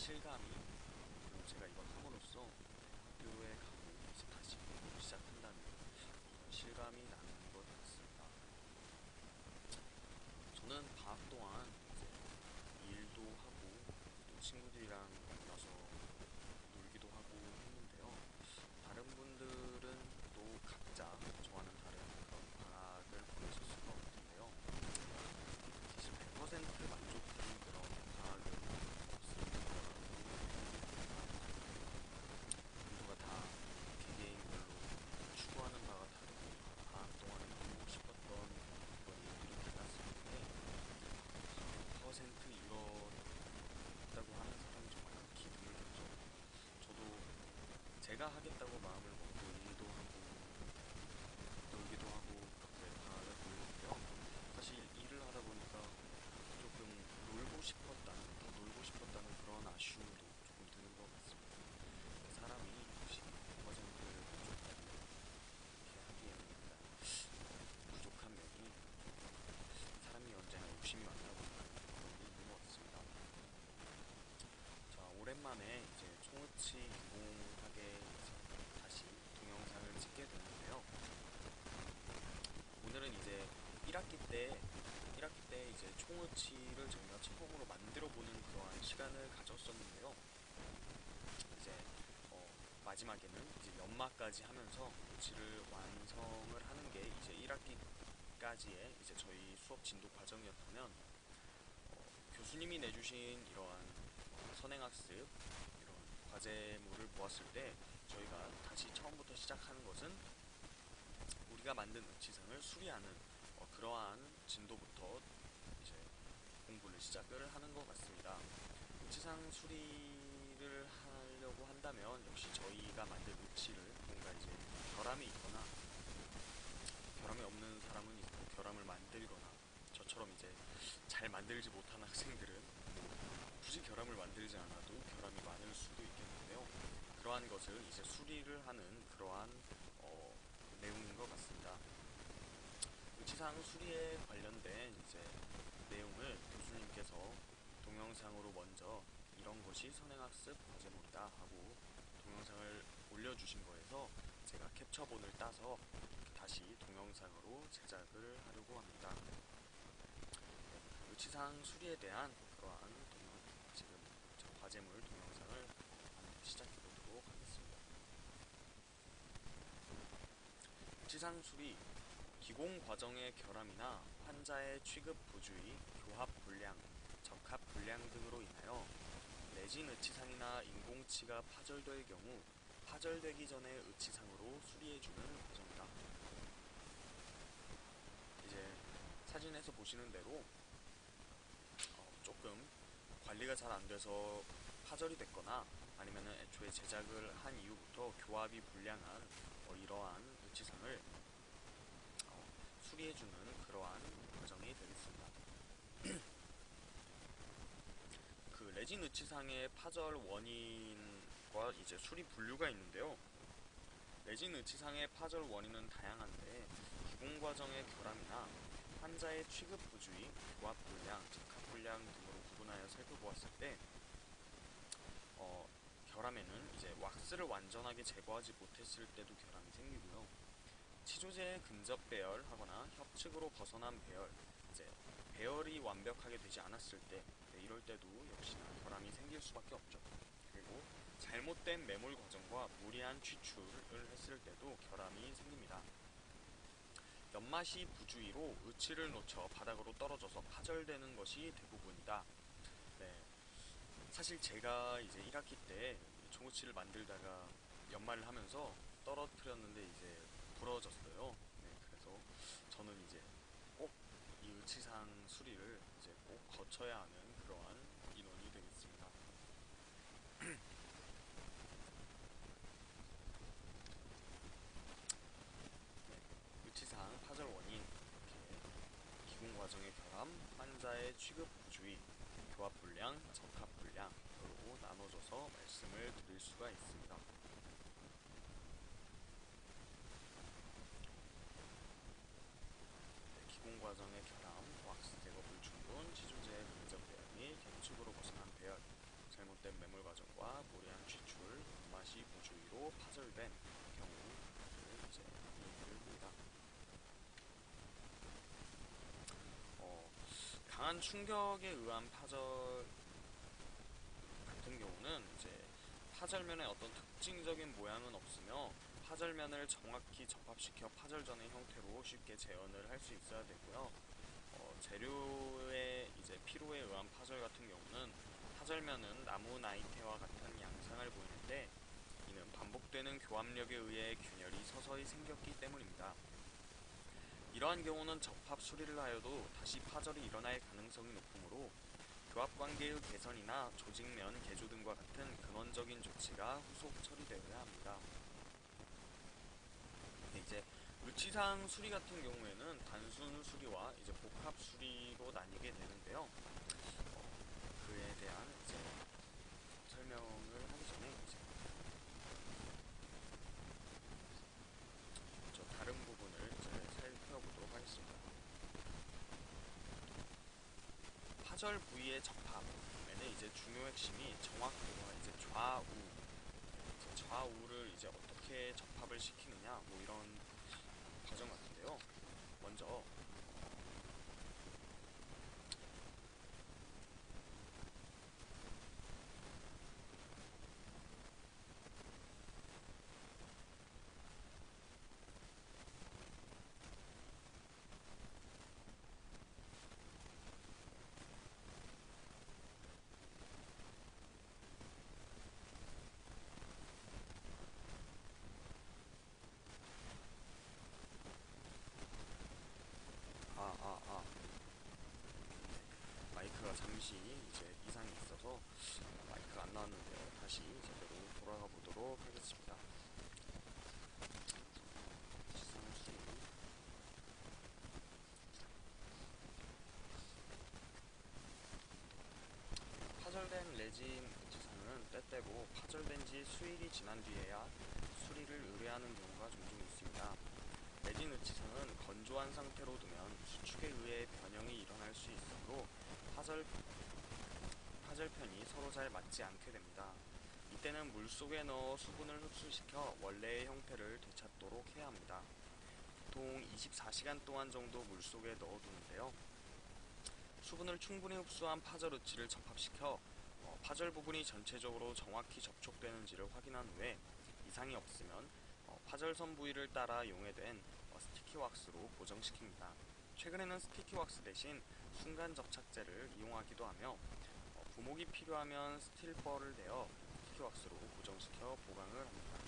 실감이, 그리고 제가 이걸 함으로써 학교에 가고 이제 다시 공부를 시작한다는 이런 실감이 나는 것 같습니다. 저는 방학 동안 이제 일도 하고 또 친구들이랑 만나서 놀기도 하고 했는데요. 다른 분들은 또 각자 저와는 다른 그런 방학을 보내셨을 것 같은데요. 사실 100% 만족하는 그런 방학은 없을 거라고 모두가 다 개개인별로 추구하는 바가 다르고 방학 동안에 이루고 싶었던 그런 일들이 달랐을 텐데 100% 이뤘다고 하는 사람이 정말 극히 드물겠죠. 저도 제가 하겠다고 마음을 먹고 일도 하고 놀기도 하고 그렇게 방학을 보냈는데요. 사실 일을 하다 보니까 조금 더 놀고 싶었다는 그런 아쉬움도 조금 드는 것 같습니다. 사람이 역시 100%를 만족하고 이렇게 하기에는 약간 부족한 면이 사람이 언제나 욕심이 많다 보니까 그런 게 있는 것 같습니다. 자, 오랜만에 이제 총우치 기공학에 다시 동영상을 찍게 됐는데요. 오늘은 이제 1학기 때 이제 총우치를 저희가 처음으로 만들어 보는 그러한 시간을 가졌었는데요. 이제 마지막에는 이제 연마까지 하면서 우치를 완성을 하는 게 이제 1학기까지의 이제 저희 수업 진도 과정이었다면 교수님이 내주신 이러한 선행학습 이런 과제물을 보았을 때 저희가 다시 처음부터 시작하는 것은 우리가 만든 의치상을 수리하는 그러한 진도부터 이제 공부를 시작을 하는 것 같습니다. 의치상 수리를 하려고 한다면 역시 저희가 만든 의치를 뭔가 이제 결함이 있거나 결함이 없는 사람은 있고 결함을 만들거나 저처럼 이제 잘 만들지 못한 학생들은 굳이 결함을 만들지 않아도 결함이 많을 수도 있겠는데요. 그러한 것을 이제 수리를 하는 그러한 내용인 것 같습니다. 의치상 수리에 관련된 이제 내용을 교수님께서 동영상으로 먼저 이런 것이 선행학습 과제물이다 하고 동영상을 올려주신 거에서 제가 캡처본을 따서 다시 동영상으로 제작을 하려고 합니다. 의치상 수리에 대한 그러한 지금 과제물 동영상을 시작해 보도록 하겠습니다. 의치상 수리 기공 과정의 결함이나 환자의 취급 부주의, 교합 불량, 적합 불량 등으로 인하여 내진 의치상이나 인공치가 파절될 경우 파절되기 전에 의치상으로 수리해주는 과정이다. 이제 사진에서 보시는 대로 조금 관리가 잘 안돼서 파절이 됐거나 아니면 애초에 제작을 한 이후부터 교합이 불량한 이러한 의치상을 수리해주는 그러한 과정이 되겠습니다. 그 레진 의치상의 파절 원인과 이제 수리 분류가 있는데요. 레진 의치상의 파절 원인은 다양한데 기공 과정의 결함이나 환자의 취급 부주의, 교합 불량, 적합 불량 등으로 구분하여 살펴보았을 때 결함에는 이제 왁스를 완전하게 제거하지 못했을 때도 결함이 생기고요. 치조제에 근접 배열하거나 협측으로 벗어난 배열, 이제 배열이 완벽하게 되지 않았을 때 이럴 때도 역시나 결함이 생길 수밖에 없죠. 그리고 잘못된 매몰 과정과 무리한 취출을 했을 때도 결함이 생깁니다. 연마시 부주의로 의치를 놓쳐 바닥으로 떨어져서 파절되는 것이 대부분이다. 네, 사실 제가 이제 1학기 때 총우치를 만들다가 연마를 하면서 떨어뜨렸는데 이제 부러졌어요. 네, 그래서 저는 이제 꼭 이 의치상 수리를 이제 꼭 거쳐야 하는 그러한 인원이 되겠습니다. 네, 의치상 파절 원인 이렇게 기공 과정의 결함, 환자의 취급 부주의, 교합 불량, 적합 불량으로 나눠져서 말씀을 드릴 수가 있습니다. 기공 과정의 결함, 왁스 제거 불충분, 치조제의 근접 배열 및 협축으로 벗어난 배열, 잘못된 잘못된 매몰 과정과 무리한 취출, 맛이 부주의로 파절된 경우를 이제 얘기를 합니다. 강한 충격에 의한 파절 같은 경우는 이제 파절면에 어떤 특징적인 모양은 없으며 파절면을 정확히 접합시켜 파절 전의 형태로 쉽게 재현을 할 수 있어야 되고요. 재료의 이제 피로에 의한 파절 같은 경우는 파절면은 나무 나이테와 같은 양상을 보이는데 이는 반복되는 교합력에 의해 균열이 서서히 생겼기 때문입니다. 이러한 경우는 접합 수리를 하여도 다시 파절이 일어날 가능성이 높으므로 교합관계의 개선이나 조직면 개조 등과 같은 근원적인 조치가 후속 처리되어야 합니다. 이제 의치상 수리 같은 경우에는 단순 수리와 이제 복합 수리로 나뉘게 되는데요. 그에 대한 이제 설명을 하기 전에 이제 저 다른 부분을 이제 살펴보도록 하겠습니다. 파절 부위의 접합에는 이제 중요 핵심이 정확도와 이제 좌우를 이제 어떻게 접합을 시키느냐 뭐 이런 과정 같은데요. 먼저 아, 아, 아. 마이크가 잠시 이제 이상이 있어서 마이크가 안 나왔는데요. 다시 제대로 돌아가 보도록 하겠습니다. 지상수리. 파절된 레진 지상은 때때고 파절된 지 수일이 지난 뒤에야 수리를 의뢰하는 경우가 종종 있습니다. 레진 의치상은 건조한 상태로 두면 수축에 의해 변형이 일어날 수 있으므로 파절편이 서로 잘 맞지 않게 됩니다. 이때는 물속에 넣어 수분을 흡수시켜 원래의 형태를 되찾도록 해야 합니다. 보통 24시간 동안 정도 물속에 넣어두는데요. 수분을 충분히 흡수한 파절 의치를 접합시켜 파절 부분이 전체적으로 정확히 접촉되는지를 확인한 후에 이상이 없으면 파절선 부위를 따라 용해된 스티키 왁스로 고정시킵니다. 최근에는 스티키 왁스 대신 순간 접착제를 이용하기도 하며 부목이 필요하면 스틸버를 내어 스티키 왁스로 고정시켜 보강을 합니다.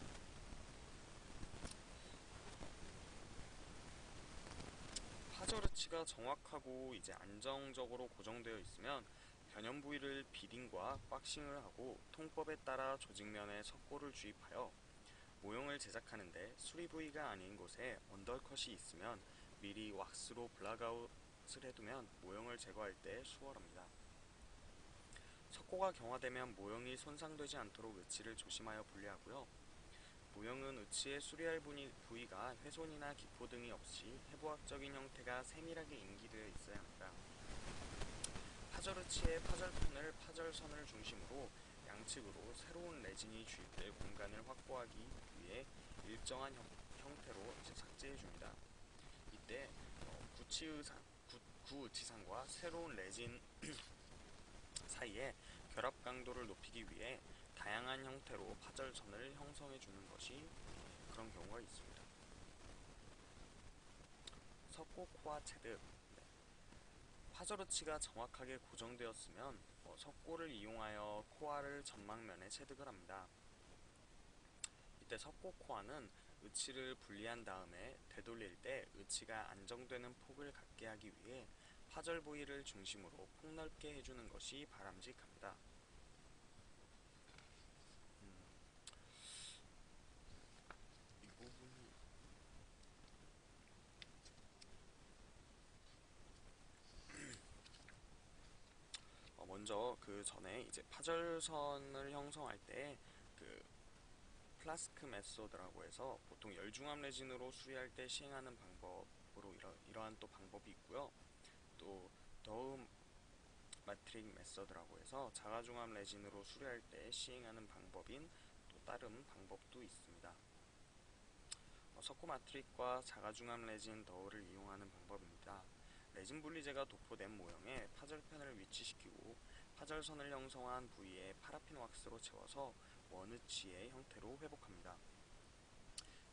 파절 의치가 정확하고 이제 안정적으로 고정되어 있으면 변형 부위를 비딩과 박싱을 하고 통법에 따라 조직면에 석고를 주입하여 모형을 제작하는데 수리 부위가 아닌 곳에 언더컷이 있으면 미리 왁스로 블락아웃을 해두면 모형을 제거할 때 수월합니다. 석고가 경화되면 모형이 손상되지 않도록 의치를 조심하여 분리하고요. 모형은 의치에 수리할 부위가 훼손이나 기포 등이 없이 해부학적인 형태가 세밀하게 인기되어 있어야 합니다. 파절 의치의 파절편을 파절선을 중심으로 양측으로 새로운 레진이 주입될 공간을 확보하기 위해 일정한 형태로 삭제해줍니다. 이때 구의치상과 새로운 레진 사이에 결합 강도를 높이기 위해 다양한 형태로 파절선을 형성해주는 것이 그런 경우가 있습니다. 석고 코아 체득. 파절 의치가 정확하게 고정되었으면 석고를 이용하여 코아를 전망면에 체득을 합니다. 이때 석고 코아는 의치를 분리한 다음에 되돌릴 때 의치가 안정되는 폭을 갖게 하기 위해 파절 부위를 중심으로 폭넓게 해주는 것이 바람직합니다. 이 부분이 먼저 그 전에 이제 파절선을 형성할 때 그 플라스크 메소드라고 해서 보통 열중압 레진으로 수리할 때 시행하는 방법으로 이러한 또 방법이 있고요. 또 마트릭 메서드라고 해서 자가중압 레진으로 수리할 때 시행하는 방법인 또 다른 방법도 있습니다. 석고 마트릭과 자가중압 레진 더울을 이용하는 방법입니다. 레진 분리제가 도포된 모형에 파절펜을 위치시키고 파절선을 형성한 부위에 파라핀 왁스로 채워서 원위치의 형태로 회복합니다.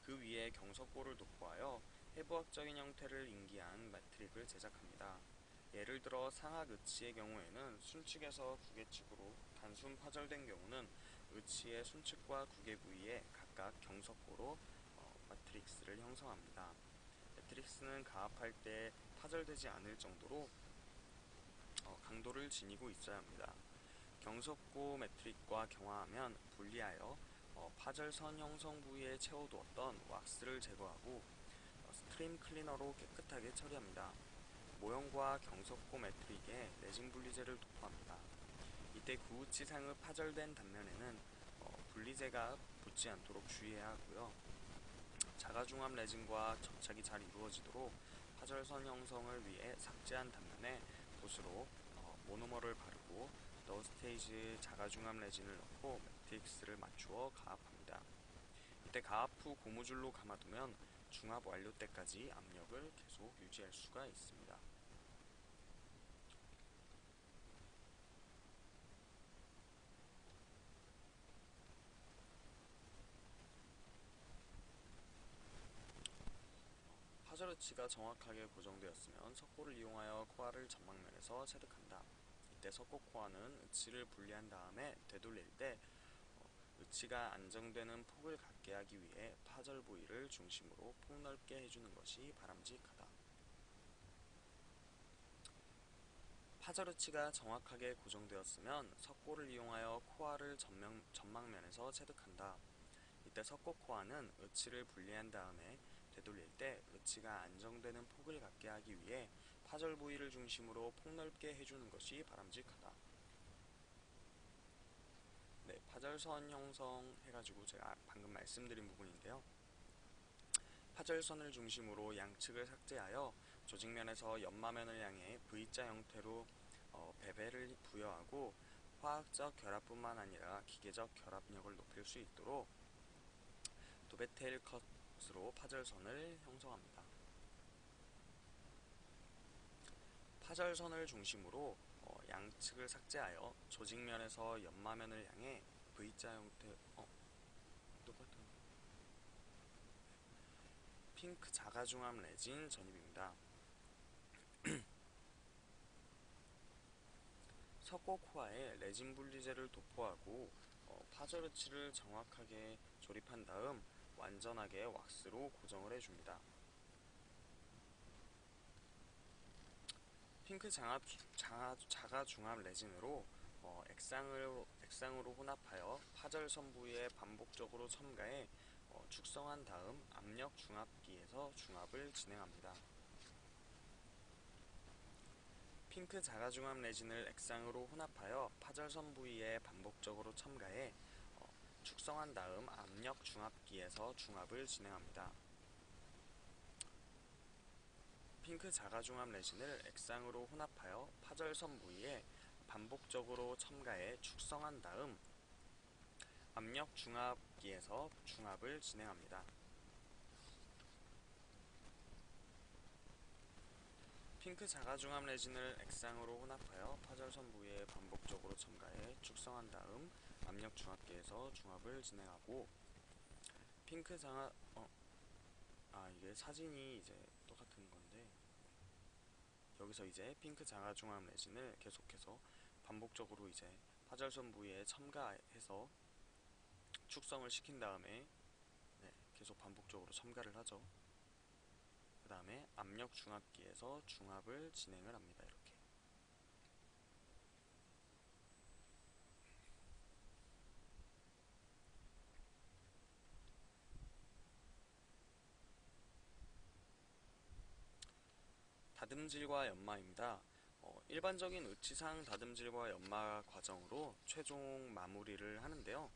그 위에 경석고를 도포하여 해부학적인 형태를 인기한 마트릭을 제작합니다. 예를 들어 상악 의치의 경우에는 순측에서 구개측으로 단순 파절된 경우는 의치의 순측과 구개 부위에 각각 경석고로 마트릭스를 형성합니다. 매트릭스는 가압할 때 파절되지 않을 정도로 강도를 지니고 있어야 합니다. 경석고 매트릭과 경화하면 분리하여 파절선 형성 부위에 채워두었던 왁스를 제거하고 스트림 클리너로 깨끗하게 처리합니다. 모형과 경석고 매트릭에 레진 분리제를 도포합니다. 이때 구우치상의 파절된 단면에는 분리제가 붙지 않도록 주의해야 하고요. 자가중압 레진과 접착이 잘 이루어지도록 파절선 형성을 위해 삭제한 단면에 붓으로 모노머를 바르고 더스테이지 자가중압 레진을 넣고 매트릭스를 맞추어 가압합니다. 이때 가압 후 고무줄로 감아두면 중압 완료 때까지 압력을 계속 유지할 수가 있습니다. 파절의치가 정확하게 고정되었으면 석고를 이용하여 코아를 전망면에서 체득한다. 이때 석고 코아는 의치를 분리한 다음에 되돌릴 때 의치가 안정되는 폭을 갖게 하기 위해 파절 부위를 중심으로 폭넓게 해주는 것이 바람직하다. 파절 의치가 정확하게 고정되었으면 석고를 이용하여 코아를 전망면에서 체득한다. 이때 석고 코아는 의치를 분리한 다음에 되돌릴 때 의치가 안정되는 폭을 갖게 하기 위해 파절 부위를 중심으로 폭넓게 해주는 것이 바람직하다. 네, 파절선 형성해가지고 제가 방금 말씀드린 부분인데요. 파절선을 중심으로 양측을 삭제하여 조직면에서 연마면을 향해 V자 형태로 배배를 부여하고 화학적 결합뿐만 아니라 기계적 결합력을 높일 수 있도록 도베테일 컷으로 파절선을 형성합니다. 파절선을 중심으로 양측을 삭제하여 조직면에서 연마면을 향해 V자 형태 똑같은 핑크 자가중압 레진 전입입니다. 석고 코아에 레진 분리제를 도포하고 파절 의치를 정확하게 조립한 다음 완전하게 왁스로 고정을 해줍니다. 핑크 자가중압 레진으로 액상으로 혼합하여 파절선 부위에 반복적으로 첨가해 축성한 다음 압력 중압기에서 중압을 진행합니다. 핑크 자가중압 레진을 액상으로 혼합하여 파절선 부위에 반복적으로 첨가해 축성한 다음 압력 중압기에서 중압을 진행합니다. 핑크 자가중압 레진을 액상으로 혼합하여 파절선 부위에 반복적으로 첨가해 축성한 다음 압력 중압기에서 중압을 진행합니다. 핑크 자가중압 레진을 액상으로 혼합하여 파절선 부위에 반복적으로 첨가해 축성한 다음 압력 중압기에서 중압을 진행하고 핑크 자가 이게 사진이 이제 똑같은 건데 여기서 이제 핑크 자가중압 레진을 계속해서 반복적으로 이제 파절선 부위에 첨가해서 축성을 시킨 다음에 계속 반복적으로 첨가를 하죠. 그 다음에 압력 중압기에서 중압을 진행을 합니다. 이렇게. 다듬질과 연마입니다. 일반적인 의치상 다듬질과 연마 과정으로 최종 마무리를 하는데요.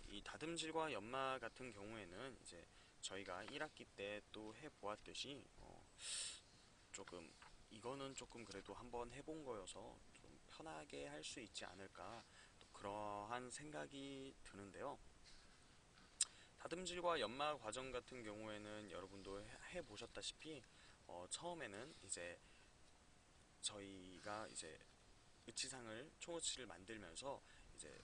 이 다듬질과 연마 같은 경우에는 이제 저희가 1학기 때 또 해보았듯이 조금 이거는 조금 그래도 한번 해본 거여서 좀 편하게 할 수 있지 않을까, 또 그러한 생각이 드는데요. 다듬질과 연마 과정 같은 경우에는 여러분도 해보셨다시피 처음에는 이제 저희가 이제 으치상을 총으치를 만들면서 이제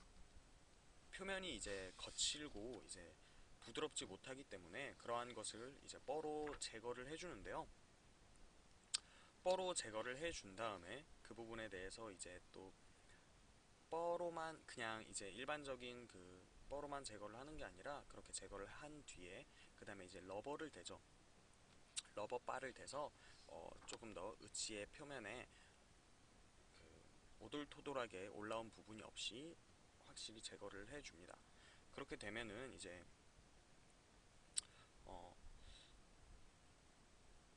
표면이 이제 거칠고 이제 부드럽지 못하기 때문에 그러한 것을 이제 뻐로 제거를 해주는데요. 뻐로 제거를 해준 다음에 그 부분에 대해서 이제 또 뻐로만 그냥 이제 일반적인 그 뻐로만 제거를 하는 게 아니라 그렇게 제거를 한 뒤에 그 다음에 이제 러버를 대죠. 러버 바를 대서 조금 더 으치의 표면에 그 오돌토돌하게 올라온 부분이 없이 확실히 제거를 해줍니다. 그렇게 되면은 이제 어,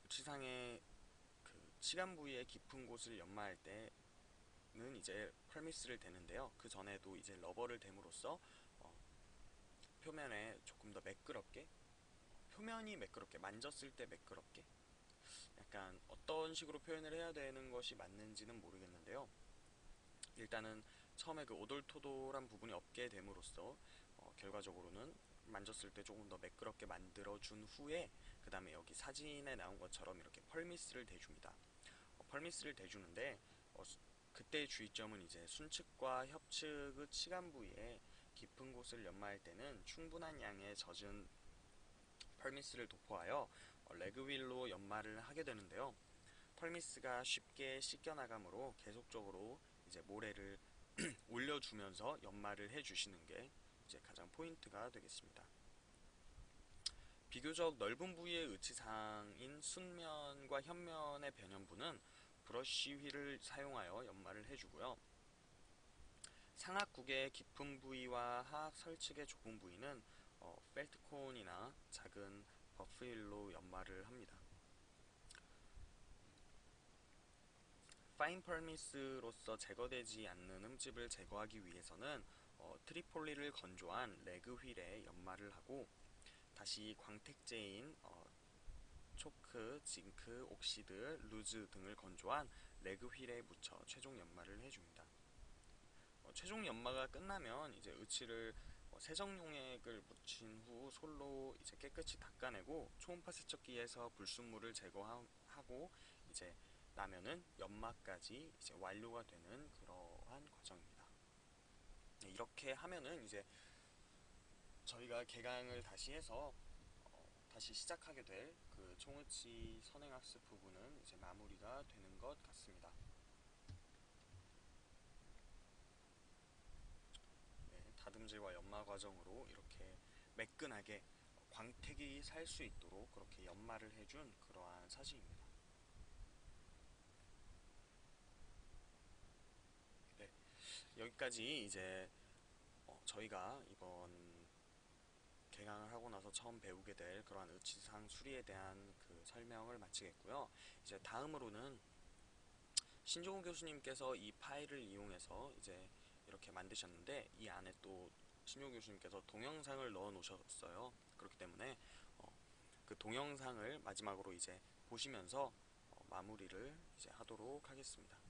우치상의 그 치간 부위의 깊은 곳을 연마할 때는 이제 펄미스를 대는데요. 그 전에도 이제 러버를 댐으로써 표면에 조금 더 매끄럽게, 표면이 매끄럽게, 만졌을 때 매끄럽게, 약간 어떤 식으로 표현을 해야 되는 것이 맞는지는 모르겠는데요. 일단은 처음에 그 오돌토돌한 부분이 없게 됨으로써 결과적으로는 만졌을 때 조금 더 매끄럽게 만들어준 후에 그 다음에 여기 사진에 나온 것처럼 이렇게 펄미스를 대줍니다. 펄미스를 대주는데 그때의 주의점은 이제 순측과 협측의 치간 부위에 깊은 곳을 연마할 때는 충분한 양의 젖은 펄미스를 도포하여 레그 휠로 연마를 하게 되는데요. 펄미스가 쉽게 씻겨나가므로 계속적으로 이제 모래를 올려주면서 연마를 해주시는 게 이제 가장 포인트가 되겠습니다. 비교적 넓은 부위의 으치상인 순면과 현면의 변연부는 브러쉬 휠을 사용하여 연마를 해주고요. 상악국의 깊은 부위와 하악 설측의 좁은 부위는 펠트콘이나 작은 버프 휠로 연마를 합니다. 파인 펄미스로서 제거되지 않는 흠집을 제거하기 위해서는 트리폴리를 건조한 레그 휠에 연마를 하고 다시 광택제인 초크, 징크, 옥시드, 루즈 등을 건조한 레그 휠에 묻혀 최종 연마를 해줍니다. 최종 연마가 끝나면 이제 으치를 세정용액을 묻힌 후 솔로 이제 깨끗이 닦아내고 초음파 세척기에서 불순물을 제거하고 이제 나면은 연마까지 이제 완료가 되는 그러한 과정입니다. 네, 이렇게 하면은 이제 저희가 개강을 다시 해서 다시 시작하게 될 그 총으치 선행학습 부분은 이제 마무리가 되는 것 같습니다. 네, 다듬질과 연마 과정으로 이렇게 매끈하게 광택이 살 수 있도록 그렇게 연마를 해준 그러한 사진입니다. 네, 여기까지 이제 저희가 이번 개강을 하고 나서 처음 배우게 될 그러한 으치상 수리에 대한 그 설명을 마치겠고요. 이제 다음으로는 신종우 교수님께서 이 파일을 이용해서 이제 이렇게 만드셨는데 이 안에 또 신종우 교수님께서 동영상을 넣어 놓으셨어요. 그렇기 때문에 그 동영상을 마지막으로 이제 보시면서 마무리를 이제 하도록 하겠습니다.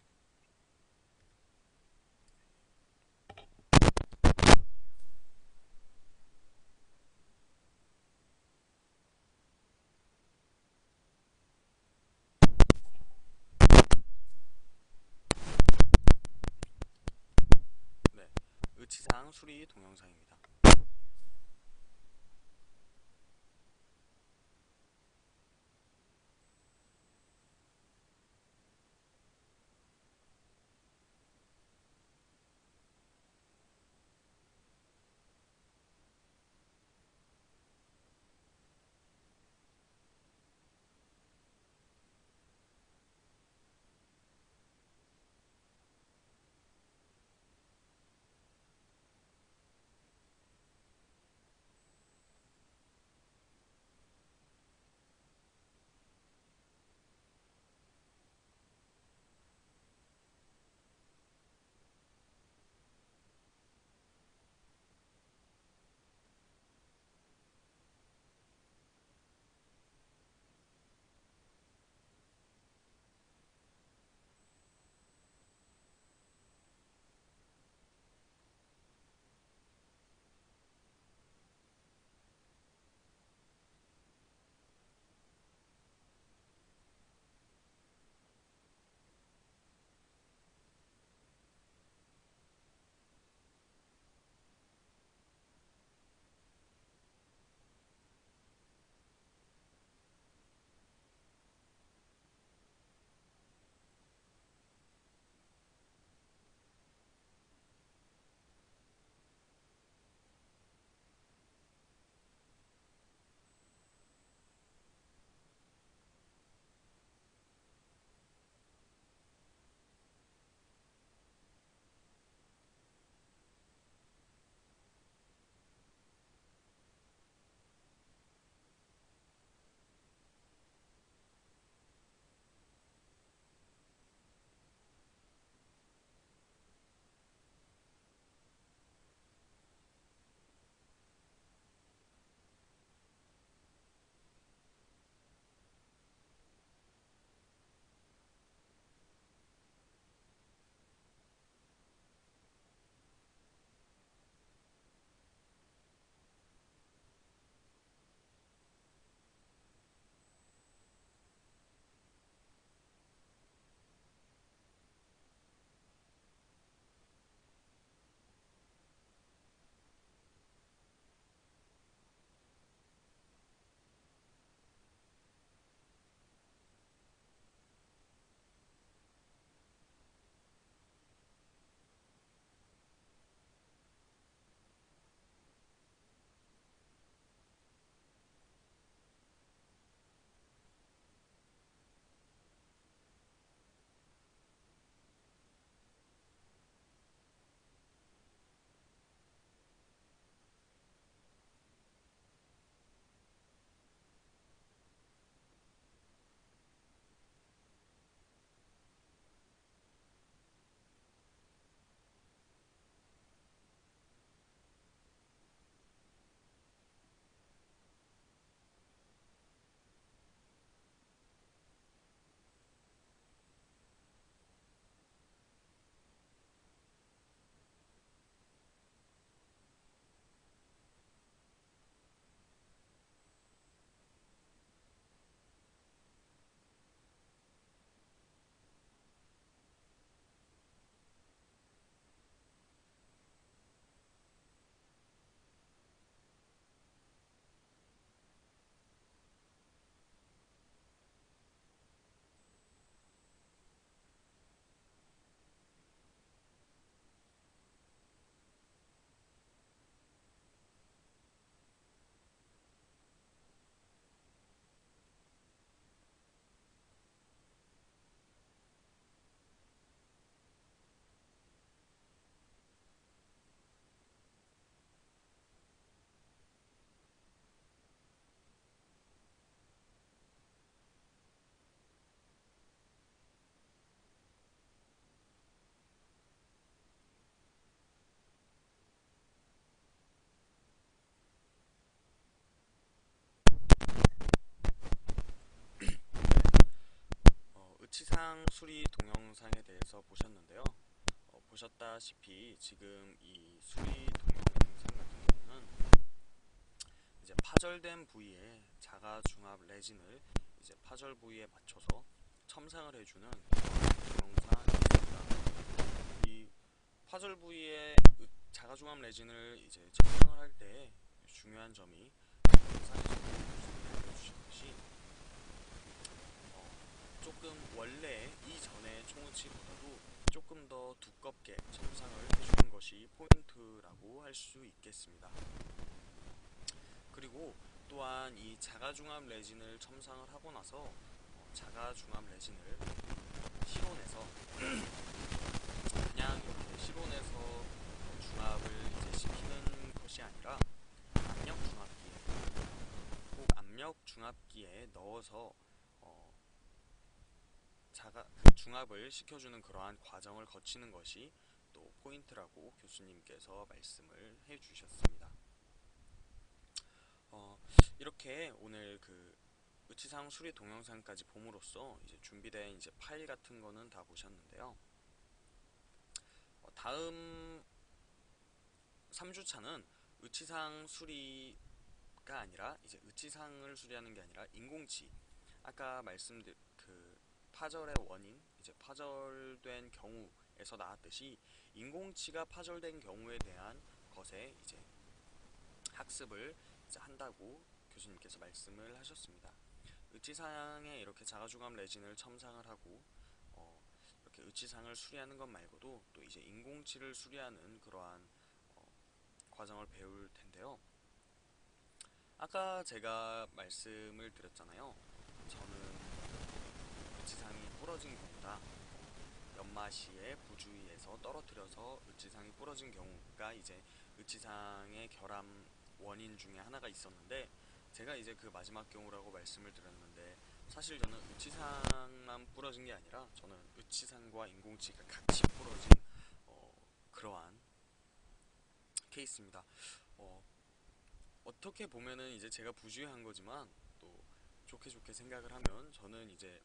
네, 으치상 수리 동영상입니다. 수리 동영상에 대해서 보셨는데요. 보셨다시피 지금 이 수리 동영상 같은 경우는 이제 파절된 부위에 자가 중압 레진을 이제 파절 부위에 맞춰서 첨상을 해주는 동영상입니다. 이 파절 부위에 자가 중압 레진을 이제 첨상을 할 때 중요한 점이 영상에서 알려주신 것이 조금 원래 이전의 총우치보다도 조금 더 두껍게 첨상을 해주는 것이 포인트라고 할 수 있겠습니다. 그리고 또한 이 자가중압 레진을 첨상을 하고 나서 자가중압 레진을 실온에서 그냥 이렇게 실온에서 중압을 이제 시키는 것이 아니라 압력 중압기에 넣어서 그 중압을 시켜주는 그러한 과정을 거치는 것이 또 포인트라고 교수님께서 말씀을 해주셨습니다. 이렇게 오늘 그 의치상 수리 동영상까지 봄으로써 이제 준비된 이제 파일 같은 거는 다 보셨는데요. 다음 3주차는 의치상 수리가 아니라 이제 의치상을 수리하는 게 아니라 인공치, 아까 말씀드린 그 파절의 원인, 이제 파절된 경우에서 나왔듯이 인공치가 파절된 경우에 대한 것에 이제 학습을 이제 한다고 교수님께서 말씀을 하셨습니다. 의치상에 이렇게 자가중압 레진을 첨상을 하고 이렇게 의치상을 수리하는 것 말고도 또 이제 인공치를 수리하는 그러한 과정을 배울 텐데요. 아까 제가 말씀을 드렸잖아요. 저는 의치상이 부러진 경우다. 연마시의 부주의에서 떨어뜨려서 의치상이 부러진 경우가 이제 의치상의 결함 원인 중에 하나가 있었는데, 제가 이제 그 마지막 경우라고 말씀을 드렸는데, 사실 저는 의치상만 부러진 게 아니라 저는 의치상과 인공치가 같이 부러진 그러한 케이스입니다. 어떻게 보면은 이제 제가 부주의한 거지만 또 좋게 생각을 하면 저는 이제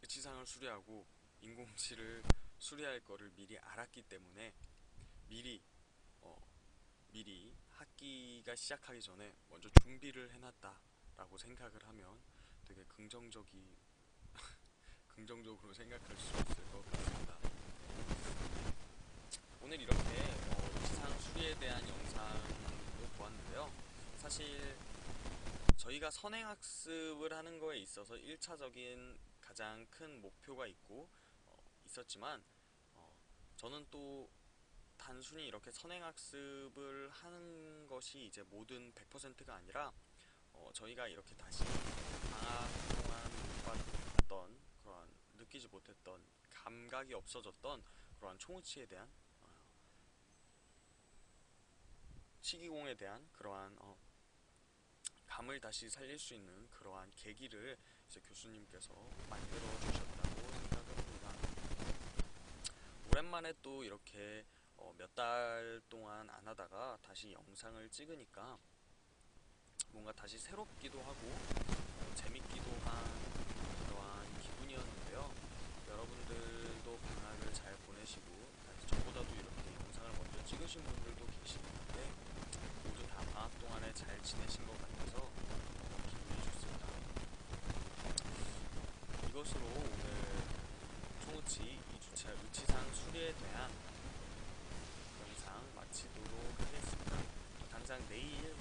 의치상을 수리하고 인공치를 수리할 거를 미리 알았기 때문에 미리 학기가 시작하기 전에 먼저 준비를 해놨다라고 생각을 하면 되게 긍정적으로 생각할 수 있을 것 같습니다. 오늘 이렇게 의치상 수리에 대한 영상을 보았는데요. 사실 저희가 선행학습을 하는 거에 있어서 1차적인 가장 큰 목표가 있고 있었지만 저는 또 단순히 이렇게 선행학습을 하는 것이 이제 모든 100%가 아니라 저희가 이렇게 다시 방학 동안 못 받았던 그런 느끼지 못했던 감각이 없어졌던 그러한 총우치에 대한 시기공에 대한 그러한 감을 다시 살릴 수 있는 그러한 계기를 이제 교수님께서 만들어 주셨다고 생각을 합니다. 오랜만에 또 이렇게 몇 달 동안 안 하다가 다시 영상을 찍으니까 뭔가 다시 새롭기도 하고 재밌기도 한 그러한 기분이었는데요. 여러분들도 방학을 잘 보내시고, 저보다도 이렇게 영상을 먼저 찍으신 분들도 계시는데 모두 다 방학 동안에 잘 지내신 것 같아서 기분이 좋습니다. 이것으로 오늘 총우치 2주차 의치상 수리에 대한 영상 마치도록 하겠습니다. 당장 내일